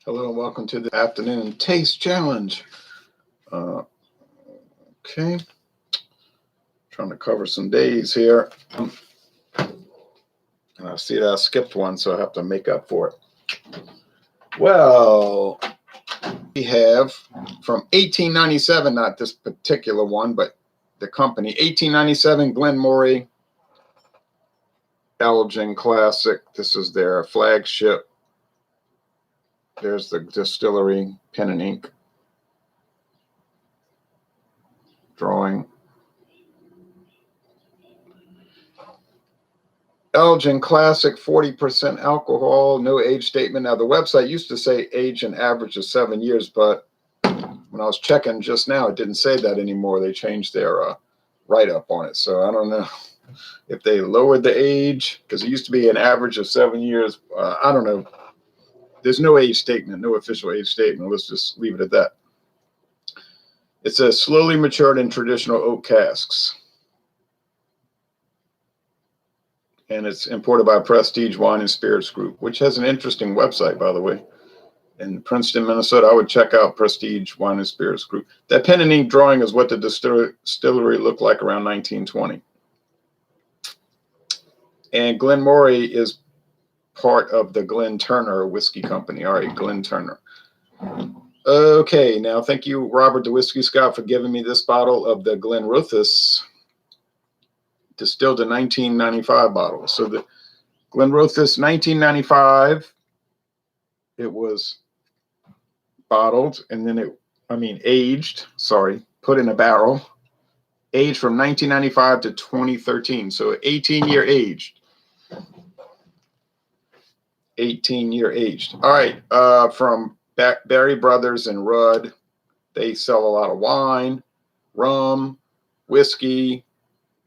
Hello and welcome to the afternoon taste challenge. Okay, trying to cover some days here. And I see that I skipped one, so I have to make up for it. Well, we have from 1897, not this particular one, but the company, 1897 Glen Moray Elgin Classic. This is their flagship. There's the distillery, pen and ink drawing. Elgin Classic, 40% alcohol, no age statement. Now, the website used to say age and average of 7 years, but when I was checking just now, it didn't say that anymore. They changed their write-up on it. So I don't know if they lowered the age, because it used to be an average of 7 years. I don't know. There's no age statement, no official age statement. Let's just leave it at that. It says slowly matured in traditional oak casks. And it's imported by Prestige Wine and Spirits Group, which has an interesting website, by the way. In Princeton, Minnesota, I would check out Prestige Wine and Spirits Group. That pen and ink drawing is what the distillery looked like around 1920. And Glen Moray is part of the Glen Turner Whiskey Company. All right, Glen Turner. Okay, now thank you, Robert the Whiskey Scout, for giving me this bottle of the Glenrothes distilled in 1995 bottle. So the Glenrothes 1995, it was bottled and then aged, put in a barrel, aged from 1995 to 2013. So 18-year aged. 18-year aged. All right, from Barry Brothers and Rudd. They sell a lot of wine, rum, whiskey,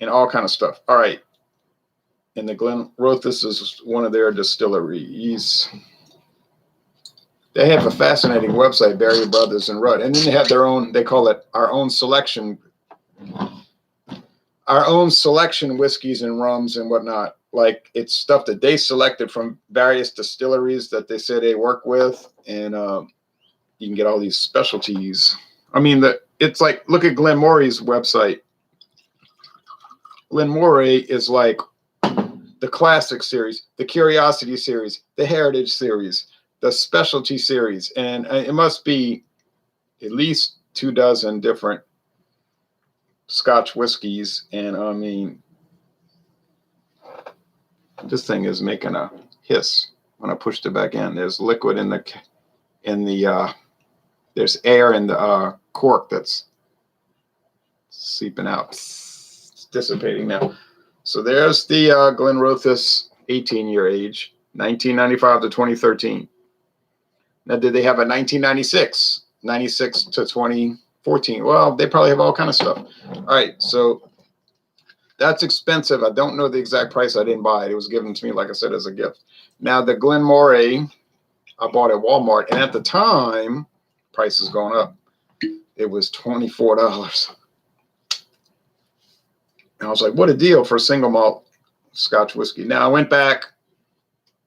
and all kind of stuff. All right. And the Glenrothes is one of their distilleries. They have a fascinating website, Barry Brothers and Rudd. And then they have their own, they call it our own selection whiskeys and rums and whatnot. Like, it's stuff that they selected from various distilleries that they say they work with. And you can get all these specialties. I mean, it's like, look at Glen Moray's website. Glen Moray is like the classic series, the curiosity series, the heritage series, the specialty series. And it must be at least 24 different scotch whiskeys. And I mean, this thing is making a hiss when I pushed it back in. There's liquid there's air in the cork that's seeping out. It's dissipating now. So there's the Glenrothes 18-year age, 1995 to 2013. Now, did they have a 1996, 96 to 2014? Well, they probably have all kind of stuff. All right, so that's expensive. I don't know the exact price. I didn't buy it. It was given to me, like I said, as a gift. Now, the Glen Moray, I bought at Walmart, and at the time, price has gone up. It was $24. And I was like, what a deal for a single malt Scotch whiskey. Now, I went back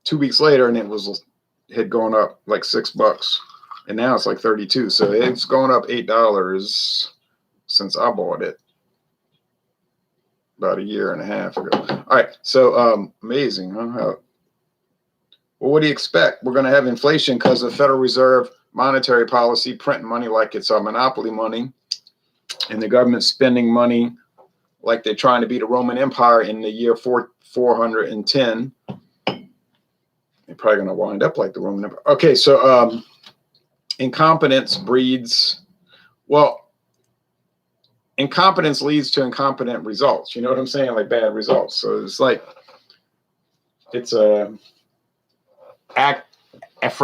2 weeks later, and it had gone up like $6. And now it's like 32. So it's going up $8 since I bought it about a year and a half ago. All right, so amazing, huh? Well, what do you expect? We're going to have inflation because of Federal Reserve monetary policy, printing money like it's monopoly money, and the government spending money like they're trying to be the Roman Empire in the year 410. They're probably going to wind up like the Roman Empire. Okay, so incompetence breeds, incompetence leads to incompetent results. You know what I'm saying? Like bad results. So it's like, it's for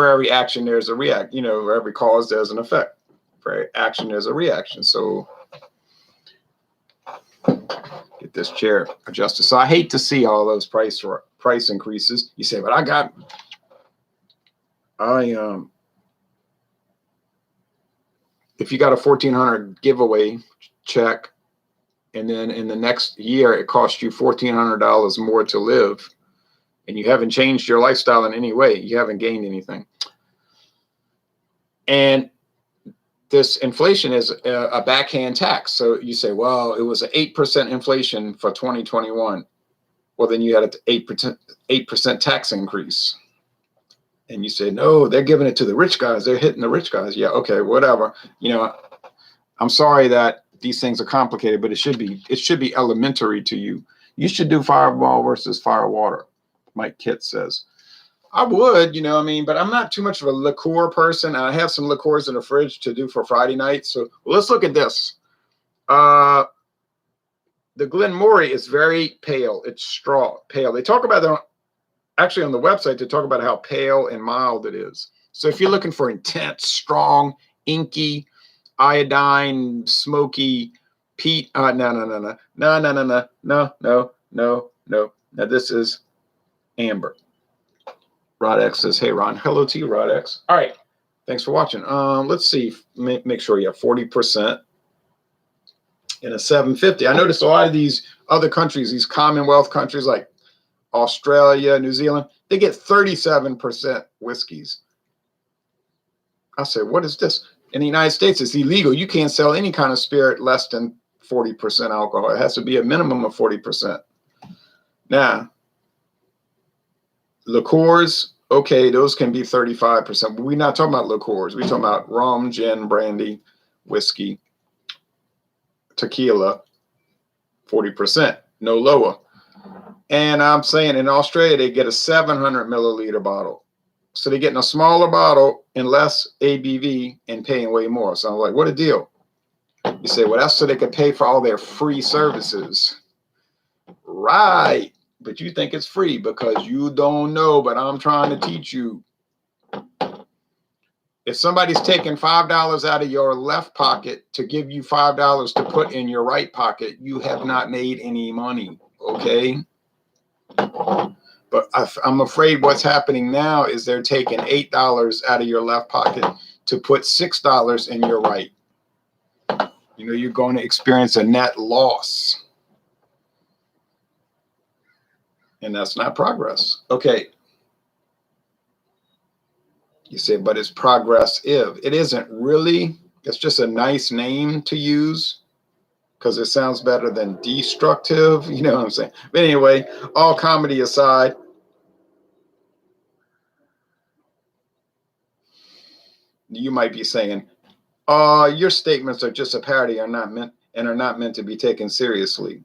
every action, there's a react. You know, every cause, there's an effect. For every action, there's a reaction. So get this chair adjusted. So I hate to see all those price increases. You say, but if you got a $1,400 giveaway check, and then in the next year it costs you $1,400 more to live, and you haven't changed your lifestyle in any way, you haven't gained anything. And this inflation is a backhand tax. So you say, well, it was an 8% inflation for 2021. Well, then you had an 8% tax increase. And you say, no, they're giving it to the rich guys. They're hitting the rich guys. Yeah, okay, whatever. You know, I'm sorry that these things are complicated, but it should be elementary to you. You should do Fireball versus Firewater, Mike Kitt says. I would, you know, I mean, but I'm not too much of a liqueur person. I have some liqueurs in the fridge to do for Friday night. So let's look at this. The Glen Moray is very pale. It's straw pale. They talk about that actually on the website. They talk about how pale and mild it is. So if you're looking for intense, strong, inky, iodine, smoky, peat, no. Now this is amber. Rod X says, hey, Ron. Hello to you, Rod X. All right. Thanks for watching. Let's see. Make sure you have 40% in a 750. I noticed a lot of these other countries, these Commonwealth countries like Australia, New Zealand, they get 37% whiskeys. I said, what is this? In the United States, it's illegal. You can't sell any kind of spirit less than 40% alcohol. It has to be a minimum of 40%. Now, liqueurs, okay, those can be 35%, but we're not talking about liqueurs. We're talking about rum, gin, brandy, whiskey, tequila, 40%, no lower. And I'm saying in Australia, they get a 700 milliliter bottle. So they're getting a smaller bottle and less ABV and paying way more. So I'm like, what a deal. You say, well, that's so they can pay for all their free services. Right. But you think it's free because you don't know, but I'm trying to teach you. If somebody's taking $5 out of your left pocket to give you $5 to put in your right pocket, you have not made any money, okay? But I'm afraid what's happening now is they're taking $8 out of your left pocket to put $6 in your right. You know, you're going to experience a net loss. And that's not progress. Okay. You say, but it's progressive. It isn't really. It's just a nice name to use because it sounds better than destructive. You know what I'm saying? But anyway, all comedy aside, you might be saying, your statements are just a parody, are not meant to be taken seriously.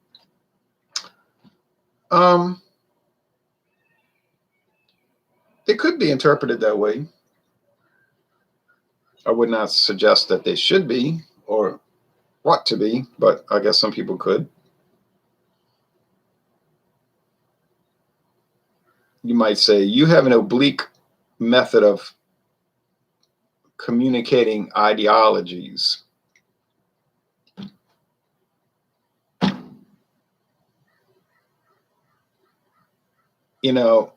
They could be interpreted that way. I would not suggest that they should be or what to be, but I guess some people could. You might say you have an oblique method of communicating ideologies. You know,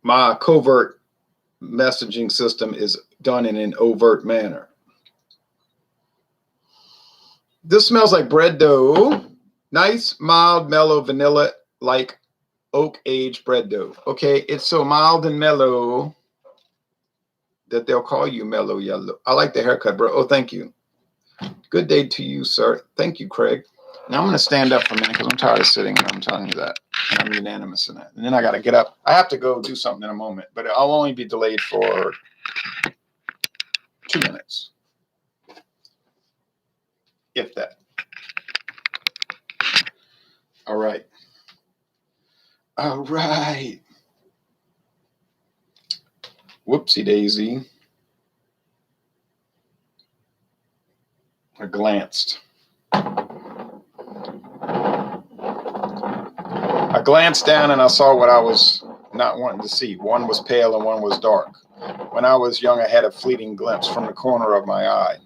my covert messaging system is done in an overt manner. This smells like bread dough. Nice, mild, mellow, vanilla-like oak-aged bread dough. Okay, it's so mild and mellow that they'll call you Mellow Yellow. I like the haircut, bro. Oh, thank you. Good day to you, sir. Thank you, Craig. Now I'm going to stand up for a minute because I'm tired of sitting, and I'm telling you that. And I'm unanimous in that. And then I got to get up. I have to go do something in a moment, but I'll only be delayed for 2 minutes, if that. All right. All right. Whoopsie daisy. I glanced. I glanced down and I saw what I was not wanting to see. One was pale and one was dark. When I was young, I had a fleeting glimpse from the corner of my eye.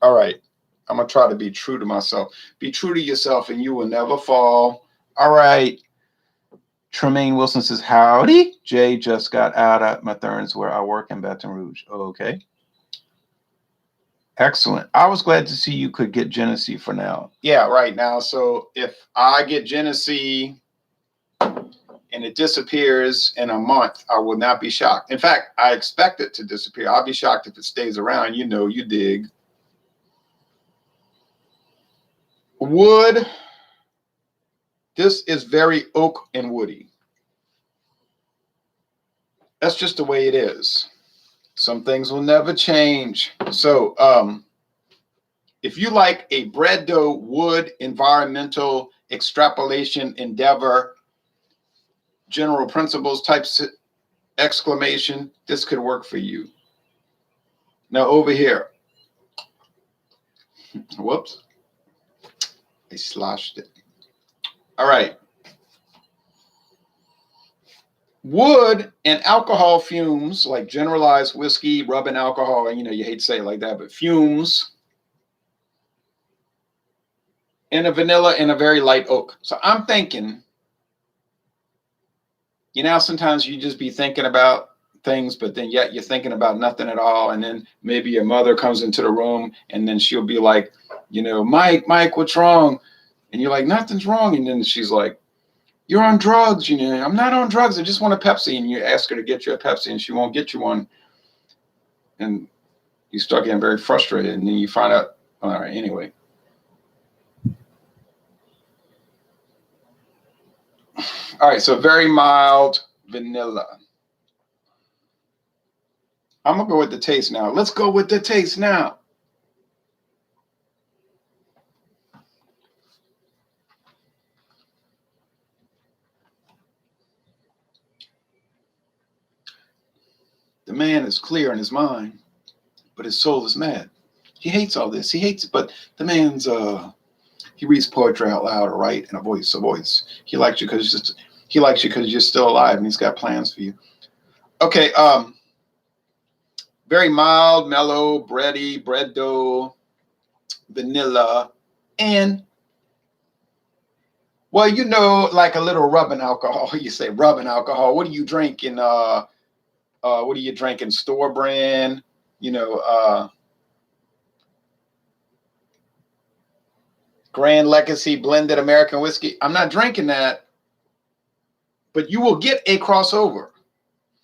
All right. I'm going to try to be true to myself. Be true to yourself and you will never fall. All right. Tremaine Wilson says, howdy. Jay just got out at Mathern's where I work in Baton Rouge. Okay. Excellent. I was glad to see you could get Genesee for now. Yeah, right now. So if I get Genesee and it disappears in a month, I will not be shocked. In fact, I expect it to disappear. I'll be shocked if it stays around. You know, you dig. Wood. This is very oak and woody. That's just the way it is. Some things will never change. So if you like a bread dough, wood, environmental, extrapolation, endeavor, general principles type exclamation, this could work for you. Now over here. Whoops. I sloshed it. All right. Wood and alcohol fumes, like generalized whiskey, rubbing alcohol, you know, you hate to say it like that, but fumes, and a vanilla and a very light oak. So I'm thinking, you know, sometimes you just be thinking about things, but then yet you're thinking about nothing at all. And then maybe your mother comes into the room and then she'll be like, you know, Mike, what's wrong? And you're like, nothing's wrong. And then she's like, you're on drugs. You know, I'm not on drugs. I just want a Pepsi. And you ask her to get you a Pepsi and she won't get you one. And you start getting very frustrated. And then you find out, all right, anyway. All right, so very mild vanilla. I'm going to go with the taste now. Let's go with the taste now. The man is clear in his mind, but his soul is mad. He hates all this. He hates it, but the man's he reads poetry out loud or write in a voice. He likes you because you're still alive and he's got plans for you. Okay, very mild, mellow, bready, bread dough, vanilla, and well, you know, like a little rubbing alcohol. You say rubbing alcohol. What are you drinking? What are you drinking? Store brand, you know, Grand Legacy blended American whiskey. I'm not drinking that, but you will get a crossover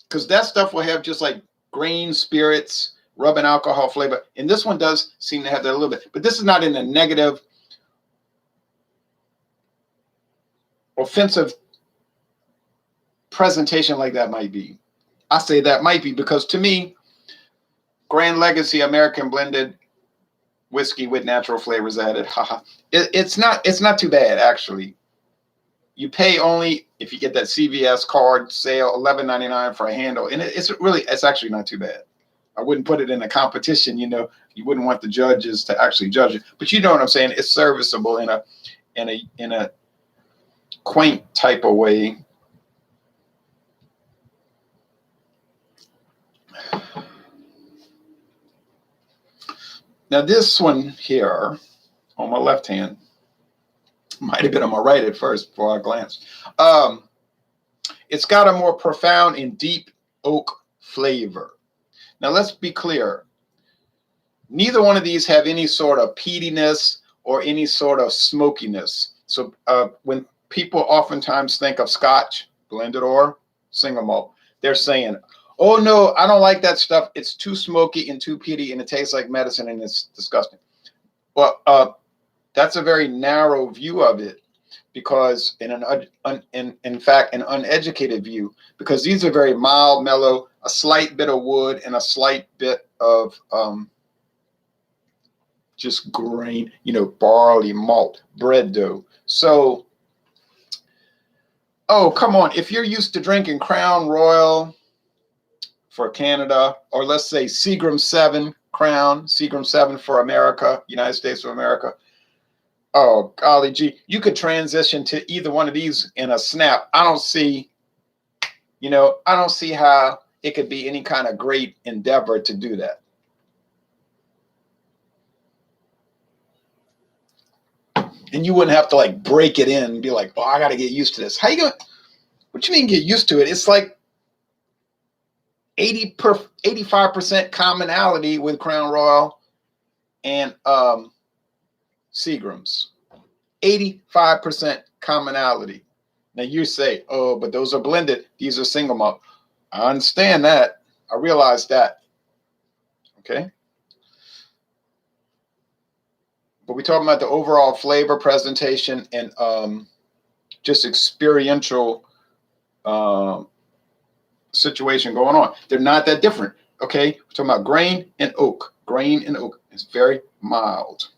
because that stuff will have just like grain spirits, rubbing alcohol flavor. And this one does seem to have that a little bit, but this is not in a negative, offensive presentation like that might be. I say that might be because to me, Grand Legacy American blended whiskey with natural flavors added. It's not too bad actually. You pay only if you get that CVS card sale $11.99 for a handle, and it's actually not too bad. I wouldn't put it in a competition. You know, you wouldn't want the judges to actually judge it, but you know what I'm saying. It's serviceable in a quaint type of way. Now this one here on my left hand might have been on my right at first before I glanced. It's got a more profound and deep oak flavor. Now let's be clear. Neither one of these have any sort of peatiness or any sort of smokiness. So when people oftentimes think of scotch, blended or single malt, they're saying, oh no, I don't like that stuff. It's too smoky and too peaty and it tastes like medicine and it's disgusting. Well, that's a very narrow view of it because in fact, an uneducated view, because these are very mild, mellow, a slight bit of wood and a slight bit of just grain, you know, barley, malt, bread dough. So, oh, come on. If you're used to drinking Crown Royal for Canada, or let's say Seagram 7 Crown, Seagram 7 for America, United States of America. Oh, golly gee, you could transition to either one of these in a snap. I don't see how it could be any kind of great endeavor to do that. And you wouldn't have to like break it in and be like, oh, I got to get used to this. How you going? What you mean get used to it? It's like 85% commonality with Crown Royal and Seagrams. 85% commonality. Now you say, oh, but those are blended. These are single malt. I understand that. I realize that. Okay. But we're talking about the overall flavor presentation and just experiential situation going on. They're not that different. Okay. We're talking about grain and oak. Grain and oak. It's very mild.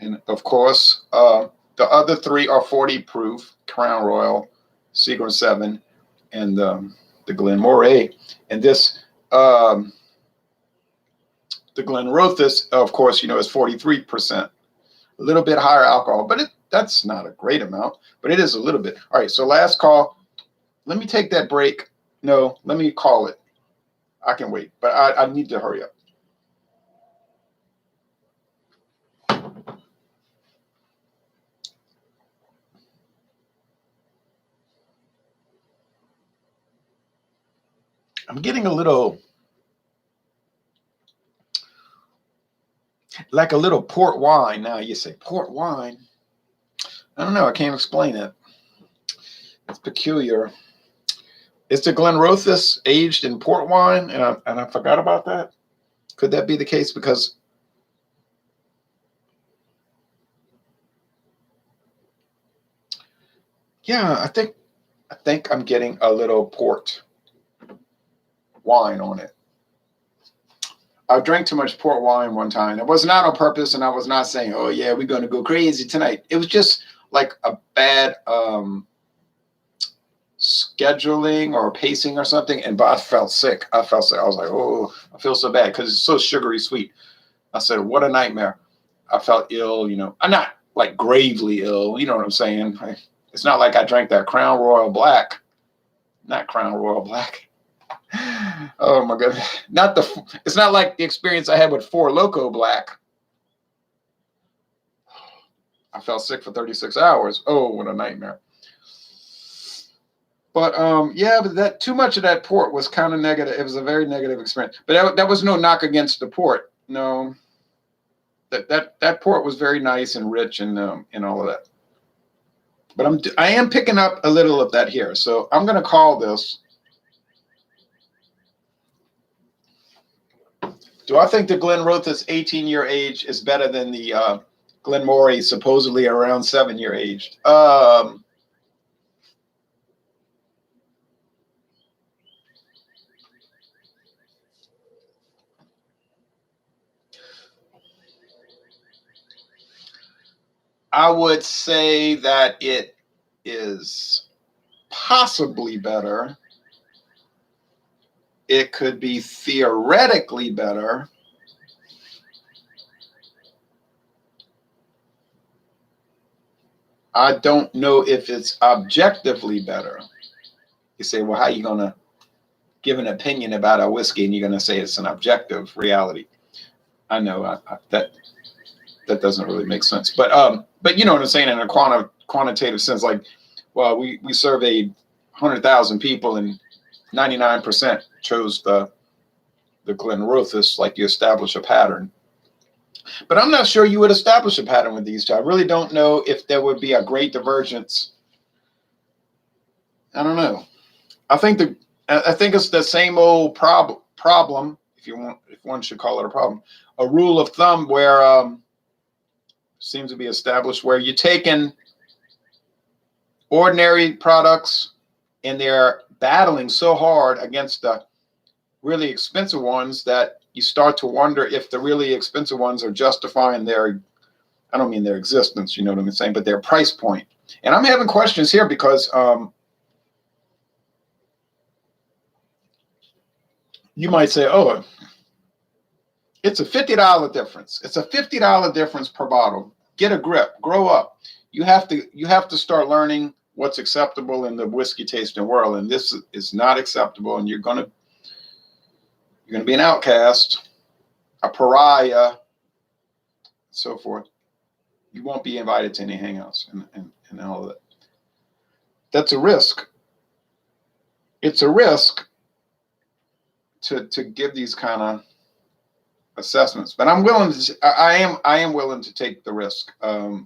And of course, the other three are 40 proof: Crown Royal, Seagram 7, and the Glen Moray. And this, the Glenrothes, of course, you know, is 43%. A little bit higher alcohol, but that's not a great amount, but it is a little bit. All right, so last call. Let me take that break. No, let me call it. I can wait, but I need to hurry up. I'm getting a little, like a little port wine. Now you say port wine. I don't know. I can't explain it. It's peculiar. It's the Glenrothes aged in port wine, and I forgot about that. Could that be the case? Because yeah, I think I'm getting a little port wine on it. I drank too much port wine one time. It was not on purpose, and I was not saying, "Oh yeah, we're going to go crazy tonight." It was just like a bad scheduling or pacing or something, and but I felt sick. I was like, "Oh, I feel so bad," because it's so sugary sweet. I said, "What a nightmare." I felt ill. You know, I'm not like gravely ill. You know what I'm saying? It's not like I drank that Crown Royal Black, not Crown Royal Black. Oh my God. It's not like the experience I had with Four Loko Black. I felt sick for 36 hours. Oh, what a nightmare. But yeah, but that too much of that port was kind of negative. It was a very negative experience. But that was no knock against the port. No. That port was very nice and rich and all of that. But I am picking up a little of that here. So I'm going to call this. Do I think the Glenrothes 18-year age is better than the Glen Moray supposedly around 7-year aged? I would say that it is possibly better. It could be theoretically better. I don't know if it's objectively better. You say, well, how are you going to give an opinion about a whiskey and you're going to say it's an objective reality? I know that doesn't really make sense. But you know what I'm saying in a quantitative sense, like, well, we surveyed 100,000 people and 99% chose the Glenrothes, like you establish a pattern. But I'm not sure you would establish a pattern with these two. I really don't know if there would be a great divergence. I don't know. I think it's the same old problem, if one should call it a problem, a rule of thumb where seems to be established where you're taking ordinary products and they're battling so hard against the really expensive ones that you start to wonder if the really expensive ones are justifying their, I don't mean their existence, you know what I'm saying, but their price point. And I'm having questions here because you might say, oh, it's a $50 difference. It's a $50 difference per bottle. Get a grip, grow up. You have to start learning what's acceptable in the whiskey tasting world. And this is not acceptable. And you're gonna be an outcast, a pariah, so forth. You won't be invited to any hangouts and all of that. That's a risk. It's a risk to give these kind of assessments, but I'm willing to. I am willing to take the risk. I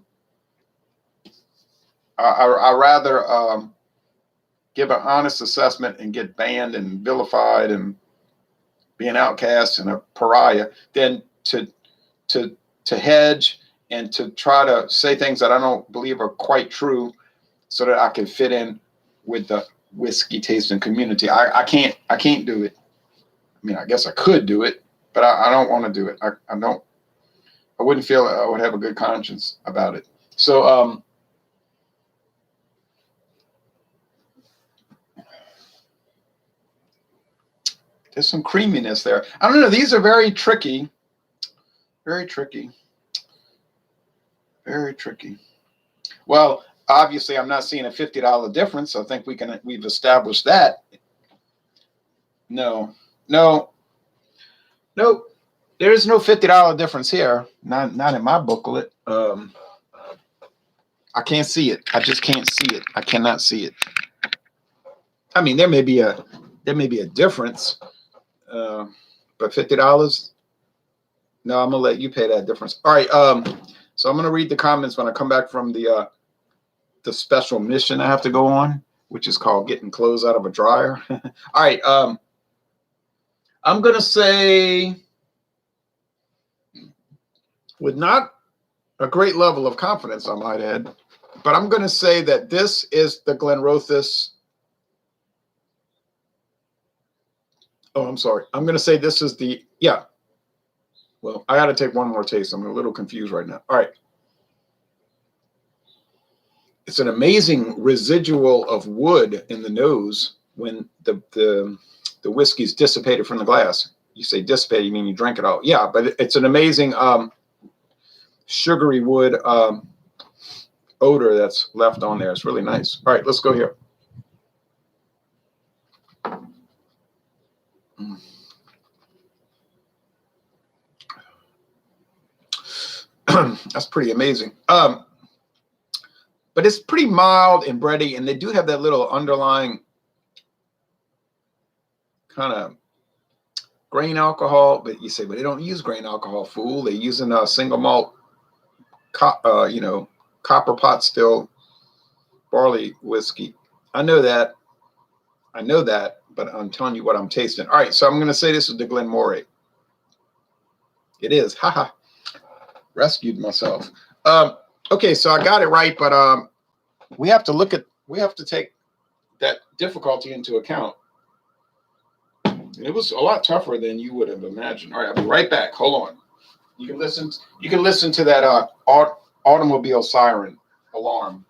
rather give an honest assessment and get banned and vilified and be an outcast and a pariah than to hedge and to try to say things that I don't believe are quite true, so that I can fit in with the whiskey tasting community. I can't do it. I mean, I guess I could do it, but I don't want to do it. I wouldn't feel I would have a good conscience about it. So there's some creaminess there. I don't know. These are very tricky. Very tricky. Very tricky. Well, obviously, I'm not seeing a $50 difference. I think we've established that. No. There is no $50 difference here. Not in my booklet. I can't see it. I just can't see it. I cannot see it. I mean, there may be a difference, but $50. No, I'm gonna let you pay that difference. All right. So I'm gonna read the comments when I come back from the special mission I have to go on, which is called getting clothes out of a dryer. All right. I'm gonna say, with not a great level of confidence, I might add, but I'm gonna say that this is the Glenrothes. Oh, I'm sorry. I'm gonna say this is the, yeah. Well, I got to take one more taste. I'm a little confused right now. All right. It's an amazing residual of wood in the nose when the whiskey's dissipated from the glass. You say dissipate, you mean you drink it all. Yeah, but it's an amazing sugary wood odor that's left on there. It's really nice. All right, let's go here. That's pretty amazing. But it's pretty mild and bready, and they do have that little underlying kind of grain alcohol. But you say, but they don't use grain alcohol, fool. They're using a single malt, copper pot still barley whiskey. I know that, but I'm telling you what I'm tasting. All right, so I'm going to say this is the Glen Moray. It is. Haha. Rescued myself. Okay, so I got it right, but we have to take that difficulty into account. It was a lot tougher than you would have imagined. All right, I'll be right back. Hold on. You can listen to that automobile siren alarm.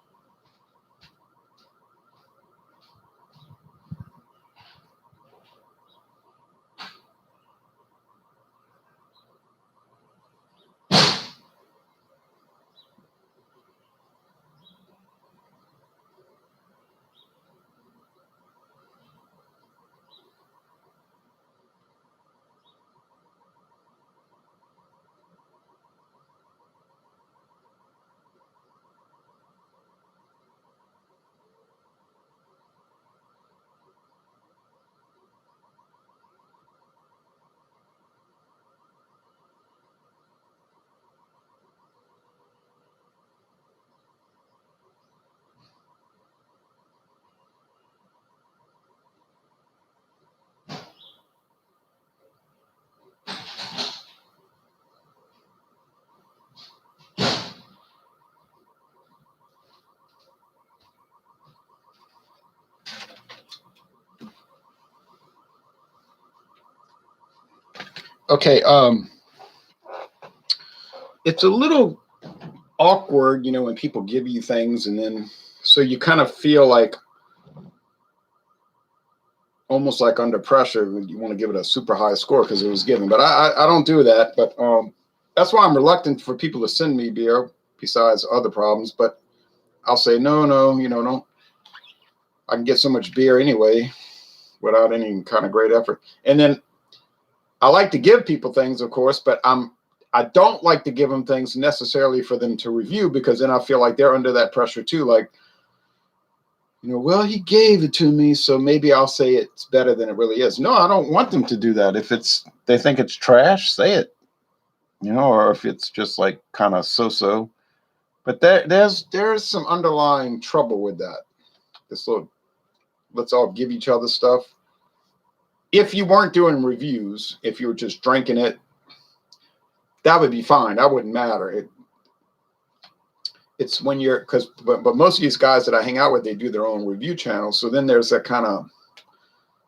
Okay, it's a little awkward, when people give you things, and then so you kind of feel like almost like under pressure when you want to give it a super high score because it was given. But I don't do that. But that's why I'm reluctant for people to send me beer, besides other problems. But I'll say no, don't. I can get so much beer anyway without any kind of great effort. And then I like to give people things, of course, but I don't like to give them things necessarily for them to review, because then I feel like they're under that pressure too. Like, well, he gave it to me, so maybe I'll say it's better than it really is. No, I don't want them to do that. If they think it's trash, say it. you know, or if it's just like kind of so-so. But there's some underlying trouble with that. This little, let's all give each other stuff. If you weren't doing reviews, if you were just drinking it, that would be fine. That wouldn't matter. It's when you're, but most of these guys that I hang out with, they do their own review channels. So then there's that kind of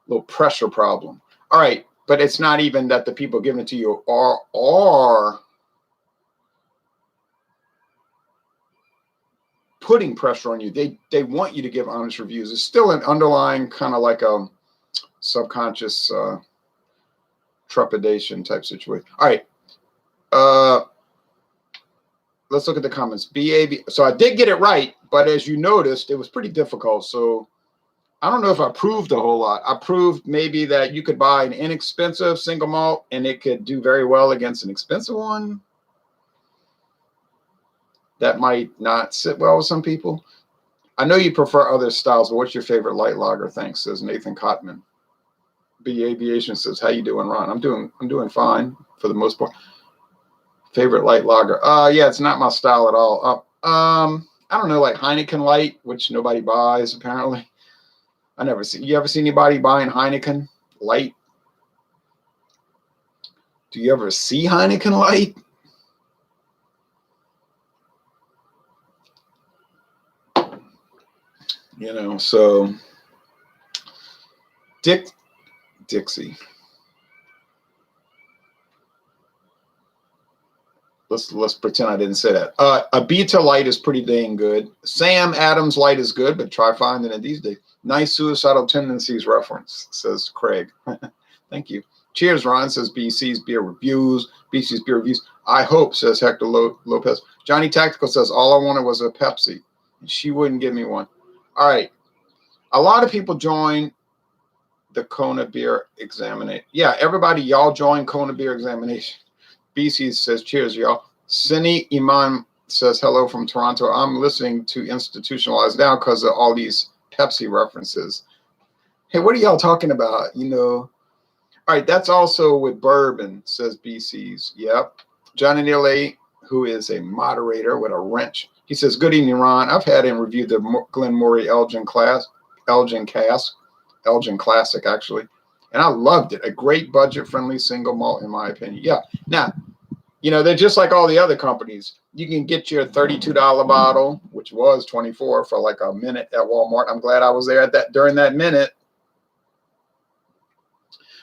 little pressure problem. All right, but it's not even that the people giving it to you are putting pressure on you. They want you to give honest reviews. It's still an underlying kind of like a subconscious trepidation type situation. All right. Let's look at the comments. BAB. So I did get it right, but as you noticed, it was pretty difficult. So I don't know if I proved a whole lot. I proved maybe that you could buy an inexpensive single malt and it could do very well against an expensive one. That might not sit well with some people. I know you prefer other styles, but what's your favorite light lager? Thanks, says Nathan Cotman. B Aviation says, how you doing, Ron? I'm doing fine for the most part. Favorite light lager? Yeah, it's not my style at all. I don't know, like Heineken Light, which nobody buys apparently. I never see. You ever see anybody buying Heineken Light? Do you ever see Heineken Light? You know, so Dixie. Let's pretend I didn't say that. A Beta Light is pretty dang good. Sam Adams Light is good, but try finding it these days. Nice suicidal tendencies reference, says Craig. Thank you. Cheers, Ron, says BC's Beer Reviews. BC's Beer Reviews. I hope, says Hector Lopez. Johnny Tactical says, all I wanted was a Pepsi. And she wouldn't give me one. All right. A lot of people join the Kona Beer Examination. Yeah, everybody, y'all join Kona Beer Examination. BC says, cheers, y'all. Sini Iman says, hello from Toronto. I'm listening to Institutionalized now because of all these Pepsi references. Hey, what are y'all talking about? You know, all right, that's also with bourbon, says BC's. Yep. Johnny Neely, who is a moderator with a wrench. He says, good evening, Ron. I've had him review the Glen Moray Elgin Classic, actually. And I loved it. A great budget-friendly single malt, in my opinion. Yeah. Now, you know, they're just like all the other companies. You can get your $32 bottle, which was $24 for like a minute at Walmart. I'm glad I was there at that during that minute.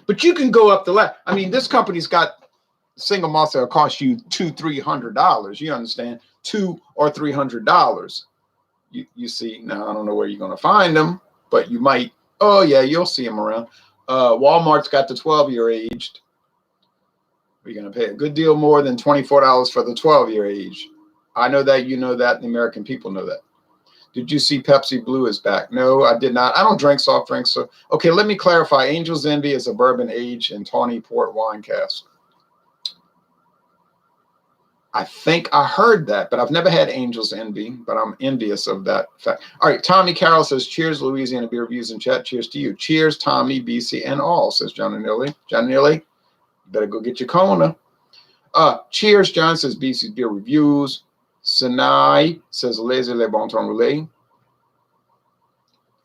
But you can go up the ladder. I mean, this company's got single malts that'll cost you $200-300. You understand? $200 or $300. You see, now I don't know where you're going to find them, but you might. Oh yeah, you'll see them around. Walmart's got the 12-year aged. You're going to pay a good deal more than $24 for the 12-year age. I know that, you know that, the American people know that. Did you see Pepsi Blue is back? No, I did not. I don't drink soft drinks. So, okay, let me clarify. Angel's Envy is a bourbon aged in tawny port wine cask. I think I heard that, but I've never had Angel's Envy, but I'm envious of that fact. All right, Tommy Carroll says, cheers, Louisiana Beer Reviews in chat. Cheers to you. Cheers, Tommy, BC, and all, says John Neely. John Neely, better go get your Kona. Cheers, John, says BC's Beer Reviews. Sinai says, laissez les bon temps rouler.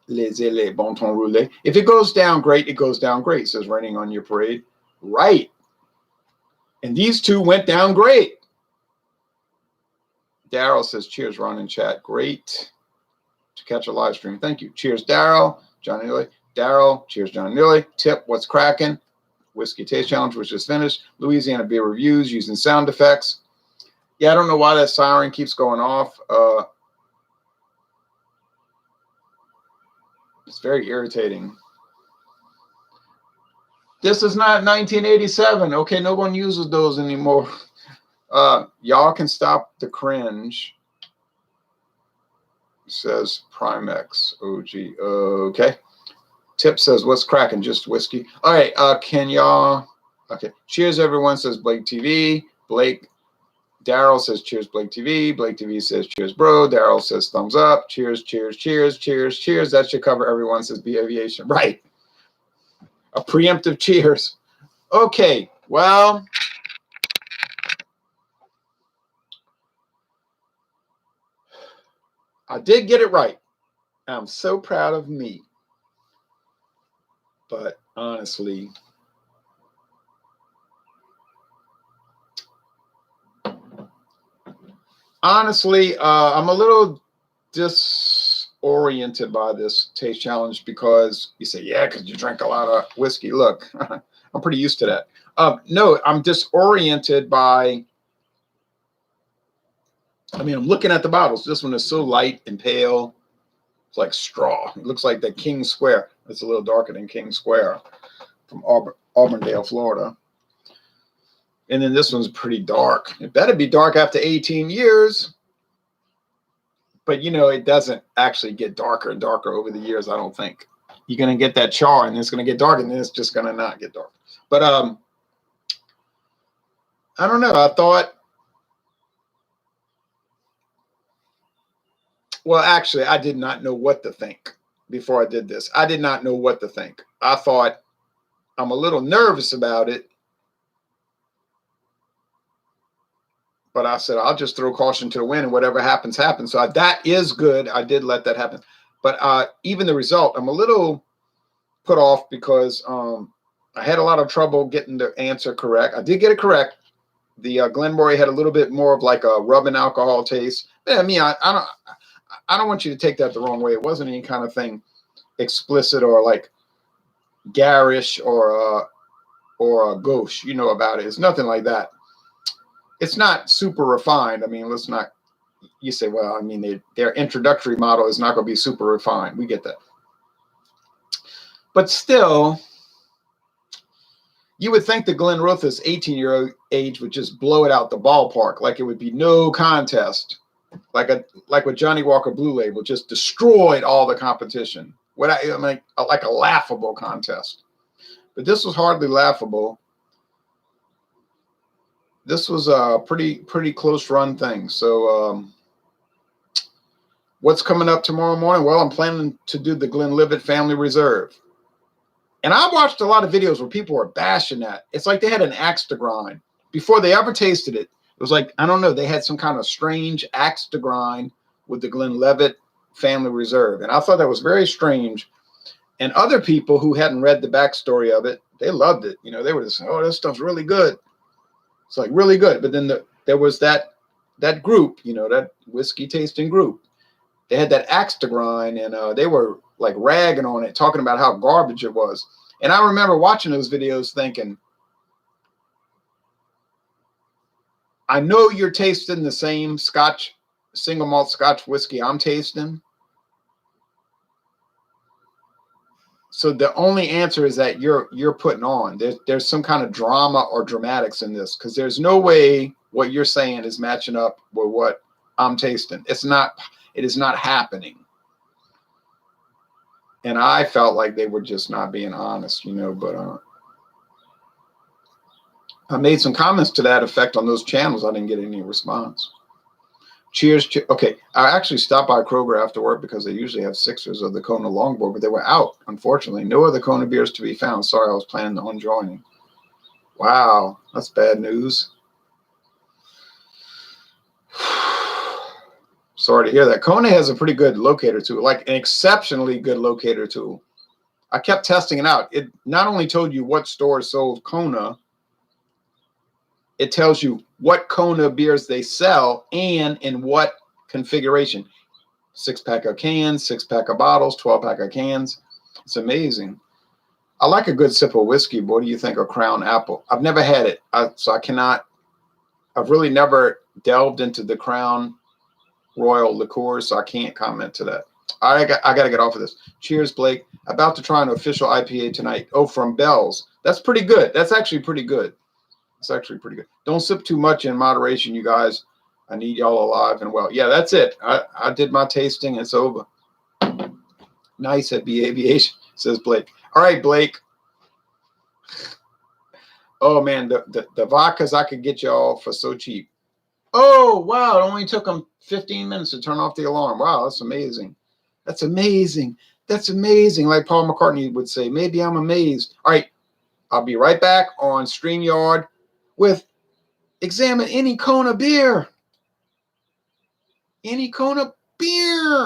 Laissez les bon temps rouler. If it goes down great, it goes down great, says Raining on Your Parade. Right. And these two went down great. Daryl says, cheers, Ron in chat. Great to catch a live stream. Thank you. Cheers, Daryl. John Neely. Daryl. Cheers, John Neely. Tip, what's cracking? Whiskey Taste Challenge, which is finished. Louisiana Beer Reviews using sound effects. Yeah, I don't know why that siren keeps going off. It's very irritating. This is not 1987. Okay, no one uses those anymore. Y'all can stop the cringe, says Primex OG. Okay. Tip says, what's cracking? Just whiskey. All right. Can y'all? Okay. Cheers, everyone, says Blake TV. Blake. Daryl says, cheers, Blake TV. Blake TV says, cheers, bro. Daryl says, thumbs up. Cheers, cheers, cheers, cheers, cheers. That should cover everyone, says B Aviation. Right. A preemptive cheers. Okay. Well, I did get it right. I'm so proud of me. But honestly, I'm a little disoriented by this taste challenge because you say, yeah, because you drank a lot of whiskey. Look, I'm pretty used to that. No, I'm disoriented by, I mean, I'm looking at the bottles. This one is so light and pale. It's like straw. It looks like the King Square. It's a little darker than King Square from Auburndale, Florida. And then this one's pretty dark. It better be dark after 18 years. But, you know, it doesn't actually get darker and darker over the years, I don't think. You're going to get that char, and it's going to get dark, and then it's just going to not get dark. But I don't know. I thought, well, actually, I did not know what to think before I did this. I did not know what to think. I thought, I'm a little nervous about it. But I said, I'll just throw caution to the wind, and whatever happens, happens. So that is good. I did let that happen. But even the result, I'm a little put off because I had a lot of trouble getting the answer correct. I did get it correct. The Glen Moray had a little bit more of like a rubbing alcohol taste. I mean, I don't want you to take that the wrong way. It wasn't any kind of thing explicit or like garish or a gauche, you know about it. It's nothing like that. It's not super refined. I mean, let's not, you say, well, I mean, their introductory model is not going to be super refined. We get that. But still, you would think the Glenrothes 18-year age would just blow it out the ballpark, like it would be no contest, like with Johnny Walker Blue Label, just destroyed all the competition. I mean, like a laughable contest. But this was hardly laughable. This was a pretty close run thing. So what's coming up tomorrow morning? Well, I'm planning to do the Glenlivet Family Reserve. And I watched a lot of videos where people were bashing that. It's like they had an axe to grind. Before they ever tasted it, it was like, I don't know, they had some kind of strange axe to grind with the Glenlivet Family Reserve. And I thought that was very strange. And other people who hadn't read the backstory of it, they loved it. You know, they were just, oh, this stuff's really good. It's like really good. But then there was that group, you know, that whiskey tasting group. They had that axe to grind, and they were like ragging on it, talking about how garbage it was. And I remember watching those videos thinking, I know you're tasting the same Scotch, single malt Scotch whiskey I'm tasting. So the only answer is that you're putting on. There's some kind of drama or dramatics in this, because there's no way what you're saying is matching up with what I'm tasting. It is not happening. And I felt like they were just not being honest, you know, but I made some comments to that effect on those channels. I didn't get any response. Cheers. Okay, I actually stopped by Kroger after work because they usually have sixers of the Kona Longboard, but they were out, unfortunately. No other Kona beers to be found. Sorry, I was planning on joining. Wow, that's bad news. Sorry to hear that. Kona has a pretty good locator tool, like an exceptionally good locator tool. I kept testing it out. It not only told you what stores sold Kona, it tells you what Kona beers they sell and in what configuration. 6-pack of cans, 6-pack of bottles, 12-pack of cans. It's amazing. I like a good sip of whiskey. But what do you think of Crown Apple? I've never had it, so I cannot. I've really never delved into the Crown Royal liqueurs, so I can't comment to that. I got to get off of this. Cheers, Blake. About to try an official IPA tonight. Oh, from Bell's. That's pretty good. That's actually pretty good. It's actually pretty good. Don't sip too much in moderation, you guys. I need y'all alive and well. Yeah, that's it. I did my tasting. It's over. Nice at B Aviation, says Blake. All right, Blake. Oh, man, the vodkas I could get y'all for so cheap. Oh, wow. It only took them 15 minutes to turn off the alarm. Wow, that's amazing. That's amazing. That's amazing. Like Paul McCartney would say, maybe I'm amazed. All right, I'll be right back on StreamYard with Examine Any Kona Beer. Any Kona Beer.